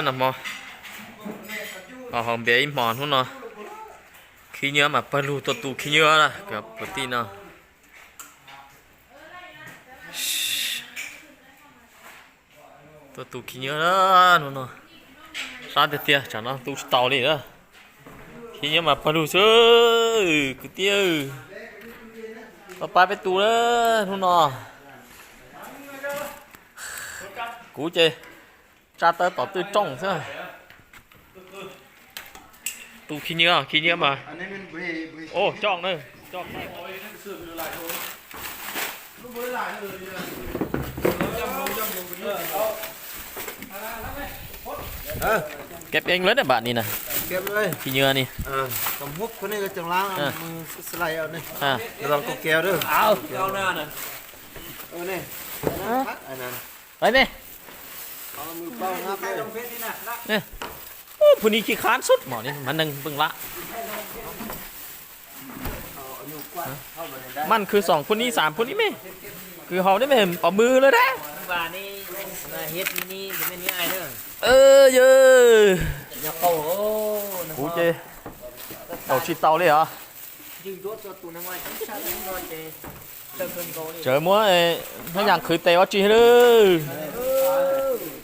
nè mò ở hòm bé im mòn luôn nó khi nhớ mà palu to tu khi nhớ là gặp bữa tin nào to tu khi nhớ đó nó ra được tiền chẳng nó tu tàu đi nữa khi nhớ mà palu sơ cứ tiêu ba bé tu đó nó cú chơi ra tới tỏ tư trong sao tu khi nhớ mà ô chọn đây chọn kẹp anh lớn là bạn đi nè kẹp đây khi nhớ đi cầm hút cái này cái chẳng lá slide ở đây rồi có kéo nữa kéo ra nè này đấy nè bao ngáp đây ผู้นี้ขี้ค้านสุดหมอนี่มันนึงเบิ่งละมันคือ2ผู้นี้3ผู้นี้มั้ยคือเฮาได้แม่เอามือเลยนะ và đi mà hết đi thì bênนี้ai nữa เยอะ nhà cầu ô กูเจเอาชิเตาเลยเหรอ dừng rốt cho tụi nó ngoài chính xác nó rồi thì tao cần cầu đi เจอมัวถ้าอย่างคือเตะว่าจีเลย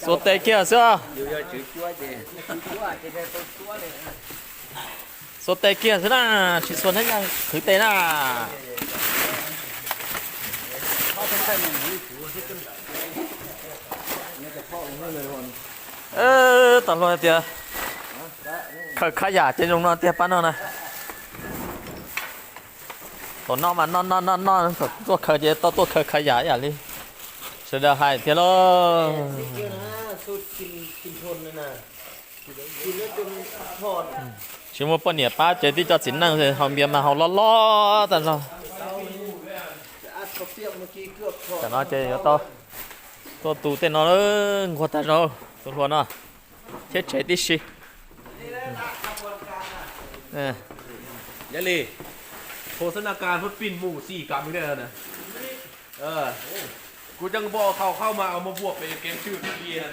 โซเตะเกี่ยวเสื้อ nhiều giờ chửi chúa thì tôi chúa này โซเตะเกี่ยวซะนะชิส่วนถ้าอย่างคือเตะน่ะ เขาเป็นใครมันรู้chúaที่กัน ตลอดเตียขยะจะลงนอนเตียป้านอนนะตัวนอนมานอนตัวเคยจะตัวเคยขยะอย่างนี้เสียดายเทียโล kia na sốt kinh thôn này nè kinh nó좀 thon ชิมว่าปนเนี่ยป้าเจที่จะสินนั่งเลยเขาเบียมาเขาล้อแต่เรา ăn có tiệm một ký cược thon แต่เราเจก็ตัวตูเต้นนอนคนแต่เราตัวหัวน่ะเช็ดดิชิเนี่ย ยะลีโฆษณาการพุทธปิ่นหมู่4 กรัมนี่นะกูจังบอกเข้ามาเอามาบวกไปเกมชื่อเรียน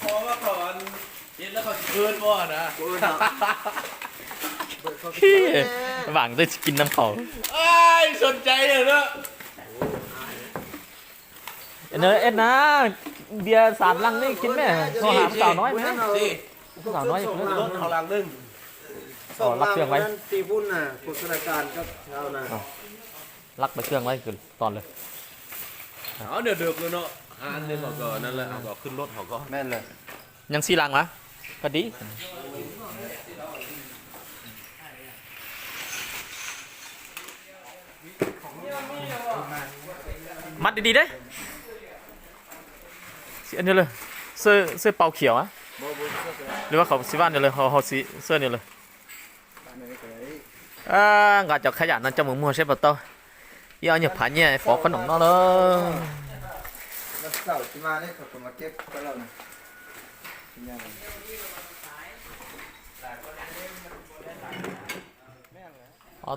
พอว่าก่อนเย็นแล้วเขาเกินบ่นะ หวังจะกินน้ำเขา ไอ้สนใจเลยเนอะ เอ็นนะเบียร์3 ลังนี่กินไหมโทรหาสาวน้อยไหม สิ สาวน้อย ส่งรถเขาลังนึง รักเครื่องไว้ ตีบุญน่ะโฆษณาการก็เอานะ รักไปเครื่องไว้คือตอนเลย เอาเดือดเลยเนาะอันนึงเขาก็นั่นแหละเขาก็ขึ้นรถเขาก็ แม่นเลย ยัง4 ลังวะพอดีมัดดีๆเด้อันนี้เลยเสื้อเปาเขียวอะหรือว่าเขาสิบ้านเดียวเลยเขาสีเสื้อเดียวเลยงาจะขยันนั่นจะมึงมัวใช่ปะโต้ยาวเนี่ยผ่านเนี่ยฟอกขนมน้อเลย แล้วเสาร์ที่มาเนี่ยเขามาเก็บก็แล้วนะ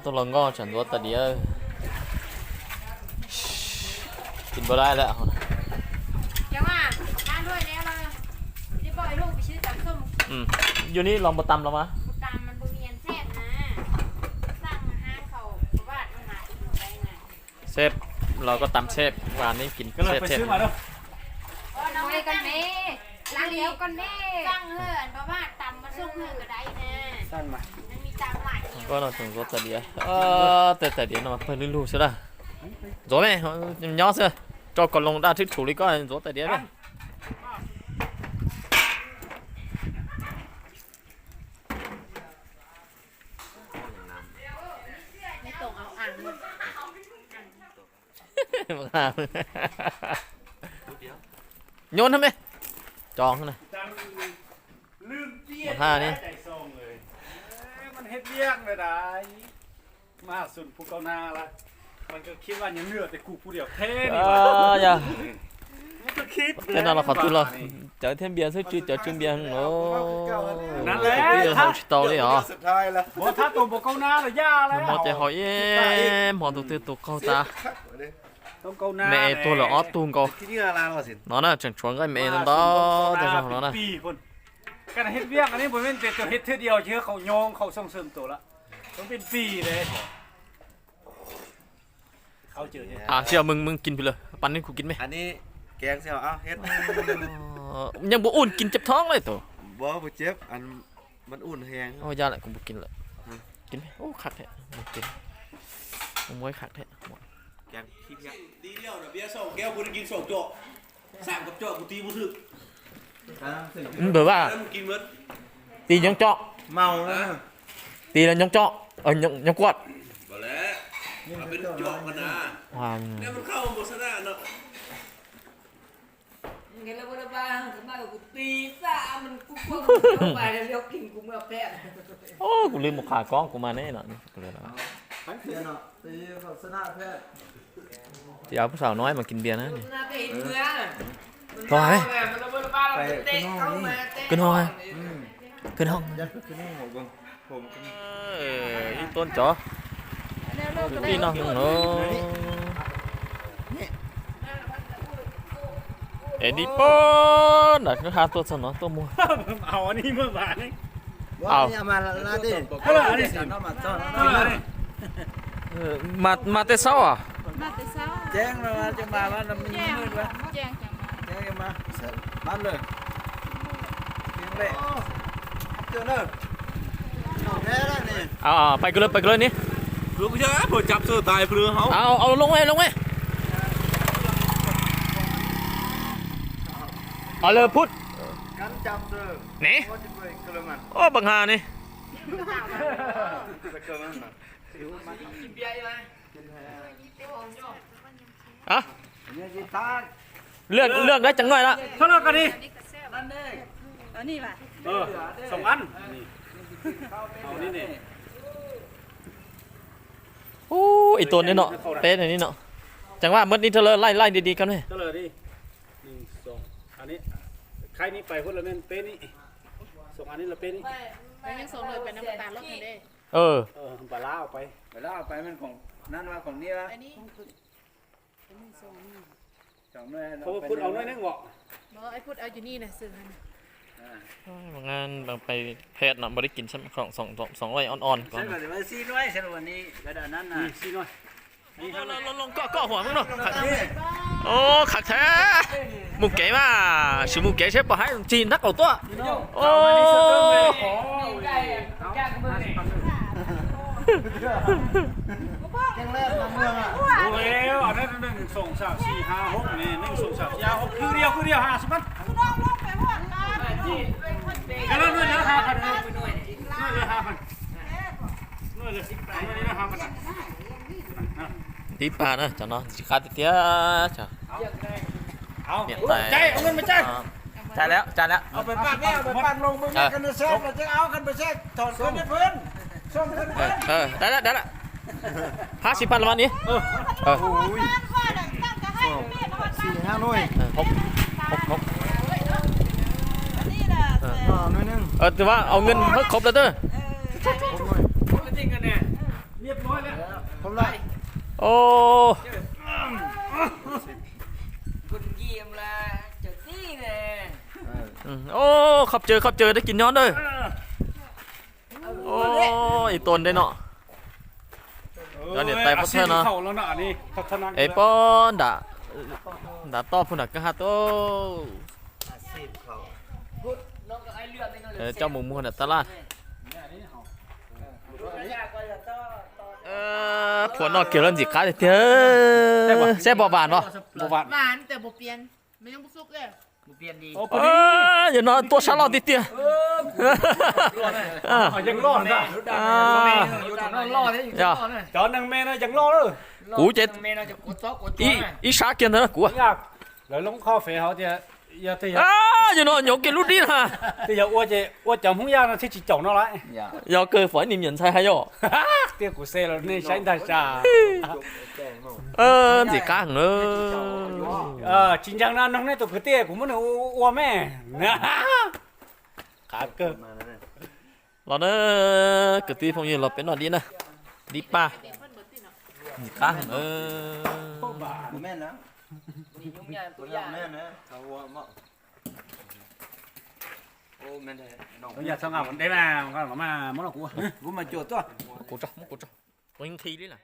ตัวลงก็ฉันว่าแต่เดียวกินบ่ได้แล้ว จังว่าบ้านด้วยแล้วเราที่บ่อยลูกไปซื้อตำส้ม อยู่นี่ลองมาตำแล้วมะ บุตามมันบุเมียนแซ่บนะสร้างมาห้างเขาเพราะว่ามันหาอีกอยู่ได้ไง เซฟเราก็ตำเซฟวานนี้กิน ก็เลยไปซื้อมาแล้ว โอ้น้องไอ้กันแม่ล้างเดียวกันแม่สร้างเฮือนเพราะว่าตำมาส่งเฮือนก็ได้นะ สั้นมา มันมีตำหลาย ก็เราถึงรถแต่เดียวแต่เดียวเนาะเพื่อนลูกใช่ไหมrồi mày nhỏ xưa cho con lông đa thích thủ lý coi rồi tại đĩa này ไม่ตรงเอาอ่าง โยนทำไมจองข้างใน ลืมเตี้ย ห้านี่ ใจส่งเลยมันเฮ็ดเวียกเลยได้มาสุดภูเกานาละมันก็คิดว่ายังเหลือแต่กูผู้เดียวเท่นี่วะ อย่า มันก็คิด thế nào là phải tu lo chở thêm bia thôi chứ chở chung bia không nóนั่นแหละ bây giờ tàu đi hả สุดท้ายละ บ่ถ้าตัวภูเกานาละย่าแล้ว một cái hỏi em họ tụt câu ta ต้องเกาหน้า mẹ tôi là ót tuôn cô Thì như là làm gì? nó là chẳng chuẩn cái mẹ nó đó tại sao nó này ปีคนการเฮ็ดเวียกอันนี้บ่แม่นแต่เฮ็ดเทื่อเดียวเชื่อเขายองเขาส่งเสริมตัวละต้องเป็นปีเลยเขาเจอเนี่ย à chưa mừng kinh bây giờ bắn lên cụ kinh mẹ Anh ấy kén xèo áo hết. nhưng bố ôn kinh chập thoáng đấy tổ Bố bố chép ăn vẫn ủn hèn. ôi ra lại cũng bố kinh lại kinh mẹ ô khạc thế một kinh không mới khạc thế Kén khi nhá. ตีเดียวน่ะเบียร์สองแก้วกูได้กิน2จอก3กับจอกกูตีบ่ถึก bởiว่า แล้วมึงกินหมด ตียังเจาะ Màu nữa. ตีแล้วยังเจาะยังกวด บ่แล้วเอาเป็นจอกกันนะ ว้าว แล้วมันเข้าโฆษณาเนาะ Cái là bữa ba thứ ba của tí xa mình cũng không phải là liều kinh cũng là phép โอ้กูลืมหมกขากล้องกูมาแน่นอนกูเลยนะ Bánh kia nọ. Thì vào sân hạ phép. ที่เอาผู้สาวน้อยมากินเบียร์นะนี่ là cái hình nữa thôi mình là bữa ba là Phải tệ cái không ngon mà tệ Cái ngon. ขึ้นห้อง Dắt cái này một vâng.ผม อีต้นจ๋อพี่น้องเนาะเอ็ดดี้ป้อนน่ะก็หาตัวสนอตัวมัว เอาอันนี้เมื่อวานนี้ Bố nhà mà là đi. Thế là anh đi. Nó mà cho เอ nó อ đi. นี่ มาแต่เช้าอ่ะ มาแต่เช้า Chén mà cho bà nó mình แจ้ง mưa quá. แจ้งจังมา Chén mà. Bắtเลย. Tiếng lệ. Chưa nữa. Thế đó nè. เอาไปกันเลยนี่ ลูกเยอะบ่จับเสื้อตายเพื่อเฮา เอาลงไว้เอาเลยพุทธ Cắn chăm giờ. ไหน Có chút vậy cơ mà. โอ้บังหานี่ Cơ mà. อ่ะ Như gì ta. เลือกได้จังหน่อยละ เท่านั้นกันนี่ อันนี้ป่ะ เออสองอันนี่เอานี่นี่ โอ้ไอตัวนี้เนาะเป๊ะในนี้เนาะจังว่าเมื่อนี้เธอเลยไล่ดีๆกันเลย เท่าเลยดิหนึ่งสองอันนี้ใครนี่ไปคนละเม่นเป๊ะนี่สองอันนี้ละเป๊ะนี่ ไปยังส่งเลยไปน้ำตาลรถนี่เด้ เออ เออปลาล่าเอาไป Phải lao phải bênของนั่นว่าของนี่วะ อันนี้ ของนี่ เขาพูดเอาหน่อยนึงบอก บ่ไอ้พูดเอาอยู่นี่นะซื้อให้ งานบางไปแพทย์น่ะบ่ได้กินซ้ำของ200อ่อนๆก่อน ใช่ป่ะเดี๋ยวมาซีน้อยใช่วันนี้กระดาษนั้นน่ะ นี่สิหน่อยนี่เท่าไหร่ ลงก็หัวมึงเนาะโอ้ขักแท้มุกเก๋มาชื่อมุกเก๋ใช่ป่ะให้จีนนักเอาตัวโอ้ ยังแรกมาเมืองอ่ะ โอ้แล้วอันนั้นหนึ่งสองสามสี่ห้าหกนี่หนึ่งสองสามสี่ห้าหกคือเดียว50มันกันแล้วด้วยนะ5,000เลยด้วยเลย5,000ด้วยเลยด้วยเลย5,000 tí bà nữa cho nó chỉ khát tía chả เอา hiện tại ใจเอาเงินมาใจ จ่ายแล้ว เอาไปปั้นเนี่ยเอาไปปั้นลงไปกันนะเซ็ตเราจะเอากันไปเซ็ตถอดกันให้เพื่อนส่งกันเพื่อน ได้แล้ว50 พันละวันนี้4-5หกหน่วย หน่วยนึง แต่ว่าเอาเงินเพิ่มครบแล้วเด้อ เรียบร้อยแล้ว ผมไล่ โอ้ คุณเยี่ยมละเจอที่เลย โอ้ขับเจอได้กินย้อนเด้อโอ้ยตนได้เนาะ เข้าแล้วนะนี่พัฒนา ไอ้ป้อนด่าต้อพุ่นน่ะก็หาโต nó có ai lượm nên nó เจ้าหมูมูน่ะตลาดผัวนอกเกี่ยวเรื่องจิกาเด้อแซ่บบ่บานบ่ บ่บาด หวานแต่บ่เปลี่ยนมันยังบ่สุกเลย một tiền đi โอ้พอดี อย่านอนตัวชาลอตเตี้ย ยังรอดจ้ะ nó lo thế gì Dạ. lo này จอนนางแม่นะยังรอดเลย กูเจ็ด mẹ nó chỉ cột chó cột อีชาเกียนเด้อกู ยากแล้วลงข้าวเฟเขาจะอย่าที่ อย่านอนยกเกลุดดิฮะ ที่อย่าอ้วนจะอ้วนจำหุ้งยากนะที่จิจ่องนั่นแหละ ยอกเกฝอยนิ่มเหยินใช่ให้ย่อ เตี้ยกูเซ่แล้วนี่ใช้ได้จ้า จิกางเอจริงจังนะน้องนี่ตัวคือเตี้ยกูมันอ้วนแม่นะขาเกิน เราเนอะกตีพงยืนเราเป็นหน่อยดีนะดีป่ะจิกาง แม่น นะ นี่ยุ่งยาก ตั ตัว ว อย า ย่าก งแน่นะเขาว่าเหมาะโอ้แม่นเลยน้อง Bây giờ sao ngọc đây là con nó mà món nào củaกูมาโจทย์ตัว Cột cho, cột cho. Có những thi đấy là.